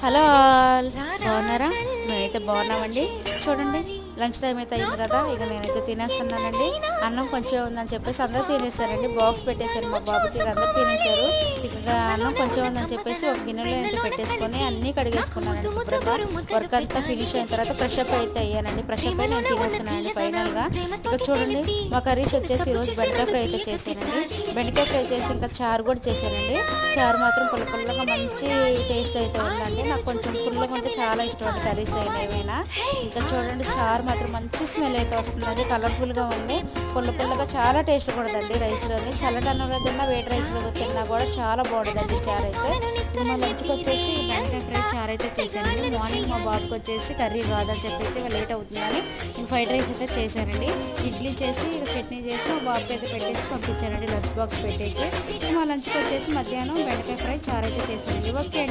Hello all, బాగున్నారా? మేమైతే బాగున్నామండి. చూడండి, లంచ్ టైం అయితే అయింది కదా, ఇక నేనైతే తినేస్తున్నానండి. అన్నం కొంచెం ఉందని చెప్పేసి అందరూ తినేసారండి. బాక్స్ పెట్టేశారు మా బాబుకి, ఇక అందరూ తినేశారు. ఇక అన్నం కొంచెం ఉందని చెప్పేసి ఒక గిన్నెలో అయితే పెట్టేసుకొని అన్నీ కడిగేసుకున్నానండి శుభ్రంగా. వర్క్ అంతా ఫినిష్ అయిన తర్వాత ఫ్రెష్ అప్ అయితే అయ్యానండి. ఫ్రెష్ అప్ అయి నేను తినేస్తున్నానండి ఫైనల్గా. ఇక చూడండి, మా కర్రీస్ వచ్చేసి ఈరోజు బెండకాయ ఫ్రై అయితే చేశానండి. బెండకాయ ఫ్రై చేసి ఇంకా చారు కూడా చేశానండి. చారు మాత్రం పుల్లగా మంచి టేస్ట్ అయితే ఉందండి. నాకు కొంచెం పుల్లగా ఉంటే చాలా ఇష్టం అండి కర్రీస్ అయినా ఏమైనా. ఇంకా చూడండి, చారు మాత్రం మంచి స్మెల్ అయితే వస్తుందండి. కలర్ఫుల్గా ఉంది, పుల్లగా చాలా టేస్ట్ కూడదండి రైస్లోని. చల్లటి అన్నంలో తిన్నా, వేడి రైస్లో తిన్నా కూడా చాలా బాగుంటుందండి చారు అయితే. ఇది మా లంచ్కి వచ్చేసి బెండకాయ ఫ్రై చారు అయితే చేశానండి. మార్నింగ్ మా బాబుకి వచ్చేసి కర్రీ కాదని చెప్పేసి లేట్ అవుతుందని ఇంక ఫ్రైడ్ రైస్ అయితే చేశానండి. ఇడ్లీ చేసి ఇక చట్నీ చేసి మా బాబుకి అయితే పెట్టేసి పంపించానండి, లంచ్ బాక్స్ పెట్టేసి. మా లంచ్కి వచ్చేసి మధ్యాహ్నం బెండకాయ ఫ్రై చారు అయితే చేశానండి. ఓకే అండి.